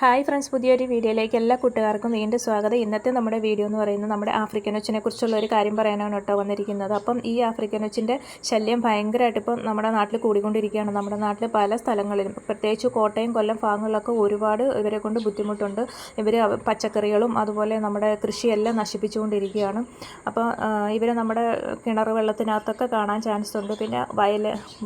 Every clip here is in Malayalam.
ഹായ് ഫ്രണ്ട്സ്, പുതിയൊരു വീഡിയോയിലേക്ക് എല്ലാ കൂട്ടുകാർക്കും വീണ്ടും സ്വാഗതം. ഇന്നത്തെ നമ്മുടെ വീഡിയോ എന്ന് പറയുന്നത് നമ്മുടെ ആഫ്രിക്കൻ ഒച്ചിനെ കുറിച്ചുള്ള ഒരു കാര്യം പറയാനാണ് കേട്ടോ വന്നിരിക്കുന്നത്. അപ്പം ഈ ആഫ്രിക്കൻ ഒച്ചിൻ്റെ ശല്യം ഭയങ്കരമായിട്ട് ഇപ്പം നമ്മുടെ നാട്ടിൽ കൂടിക്കൊണ്ടിരിക്കുകയാണ്. നമ്മുടെ നാട്ടിൽ പല സ്ഥലങ്ങളിലും, പ്രത്യേകിച്ച് കോട്ടയം, കൊല്ലം ഭാഗങ്ങളിലൊക്കെ ഒരുപാട് ഇവരെ കൊണ്ട് ബുദ്ധിമുട്ടുണ്ട്. ഇവർ പച്ചക്കറികളും അതുപോലെ നമ്മുടെ കൃഷിയെല്ലാം നശിപ്പിച്ചുകൊണ്ടിരിക്കുകയാണ്. അപ്പോൾ ഇവർ നമ്മുടെ കിണർ വെള്ളത്തിനകത്തൊക്കെ കാണാൻ ചാൻസ് ഉണ്ട്. പിന്നെ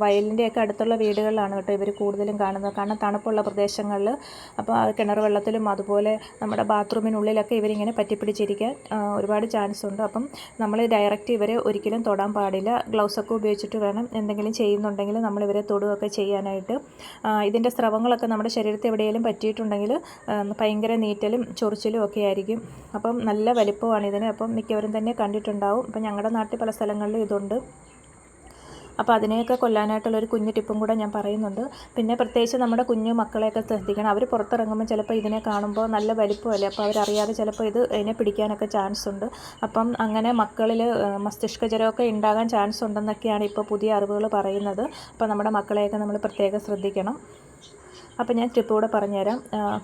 വയലിൻ്റെയൊക്കെ അടുത്തുള്ള വീടുകളിലാണ് കേട്ടോ ഇവർ കൂടുതലും കാണുന്നത്. കാരണം തണുപ്പുള്ള പ്രദേശങ്ങളിൽ അപ്പോൾ കിണർ വെള്ളത്തിലും അതുപോലെ നമ്മുടെ ബാത്റൂമിനുള്ളിലൊക്കെ ഇവരിങ്ങനെ പറ്റിപ്പിടിച്ചിരിക്കാൻ ഒരുപാട് ചാൻസ് ഉണ്ട്. അപ്പം നമ്മൾ ഡയറക്റ്റ് ഇവരെ ഒരിക്കലും തൊടാൻ പാടില്ല. ഗ്ലൗസൊക്കെ ഉപയോഗിച്ചിട്ട് വേണം എന്തെങ്കിലും ചെയ്യുന്നുണ്ടെങ്കിൽ നമ്മളിവരെ തൊടുകയൊക്കെ ചെയ്യാനായിട്ട്. ഇതിൻ്റെ സ്രവങ്ങളൊക്കെ നമ്മുടെ ശരീരത്തിൽ എവിടെയെങ്കിലും പറ്റിയിട്ടുണ്ടെങ്കിൽ ഭയങ്കര നീറ്റലും ചൊറിച്ചിലും ഒക്കെ ആയിരിക്കും. അപ്പം നല്ല വലിപ്പമാണ് ഇതിന്. അപ്പം മിക്കവരും തന്നെ കണ്ടിട്ടുണ്ടാവും. അപ്പം ഞങ്ങളുടെ നാട്ടിൽ പല സ്ഥലങ്ങളിലും ഇതുണ്ട്. അപ്പോൾ അതിനെയൊക്കെ കൊല്ലാനായിട്ടുള്ളൊരു കുഞ്ഞു ടിപ്പും കൂടെ ഞാൻ പറയുന്നുണ്ട്. പിന്നെ പ്രത്യേകിച്ച് നമ്മുടെ കുഞ്ഞു മക്കളെയൊക്കെ ശ്രദ്ധിക്കണം. അവർ പുറത്തിറങ്ങുമ്പോൾ ചിലപ്പോൾ ഇതിനെ കാണുമ്പോൾ നല്ല വലിപ്പമല്ലേ, അപ്പോൾ അവരറിയാതെ ചിലപ്പോൾ ഇതിനെ പിടിക്കാനൊക്കെ ചാൻസ് ഉണ്ട്. അപ്പം അങ്ങനെ മക്കളിൽ മസ്തിഷ്ക ജ്വരമൊക്കെ ഉണ്ടാകാൻ ചാൻസ് ഉണ്ടെന്നൊക്കെയാണ് ഇപ്പോൾ പുതിയ അറിവുകൾ പറയുന്നത്. അപ്പോൾ നമ്മുടെ മക്കളെയൊക്കെ നമ്മൾ പ്രത്യേകം ശ്രദ്ധിക്കണം. അപ്പോൾ ഞാൻ ടിപ്പ് കൂടെ പറഞ്ഞുതരാം.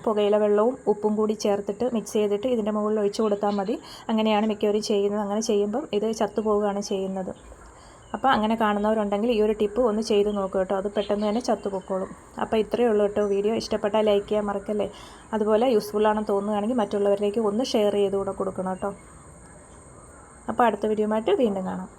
പുകയില വെള്ളവും ഉപ്പും കൂടി ചേർത്തിട്ട് മിക്സ് ചെയ്തിട്ട് ഇതിൻ്റെ മുകളിൽ ഒഴിച്ചു കൊടുത്താൽ മതി. അങ്ങനെയാണ് മിക്കവരും ചെയ്യുന്നത്. അങ്ങനെ ചെയ്യുമ്പം ഇത് ചത്തുപോവുകയാണ് ചെയ്യുന്നത്. അപ്പോൾ അങ്ങനെ കാണുന്നവരുണ്ടെങ്കിൽ ഈ ഒരു ടിപ്പ് ഒന്ന് ചെയ്ത് നോക്കുക കേട്ടോ. അത് പെട്ടെന്ന് തന്നെ ചത്തുപൊക്കോളും. അപ്പോൾ ഇത്രയേ ഉള്ളൂ കേട്ടോ വീഡിയോ. ഇഷ്ടപ്പെട്ടാൽ ലൈക്ക് ചെയ്യാൻ മറക്കല്ലേ. അതുപോലെ യൂസ്ഫുള്ളാണെന്ന് തോന്നുകയാണെങ്കിൽ മറ്റുള്ളവരിലേക്ക് ഒന്ന് ഷെയർ ചെയ്ത് കൂടെ കൊടുക്കണം കേട്ടോ. അപ്പോൾ അടുത്ത വീഡിയോയുമായിട്ട് വീണ്ടും കാണാം.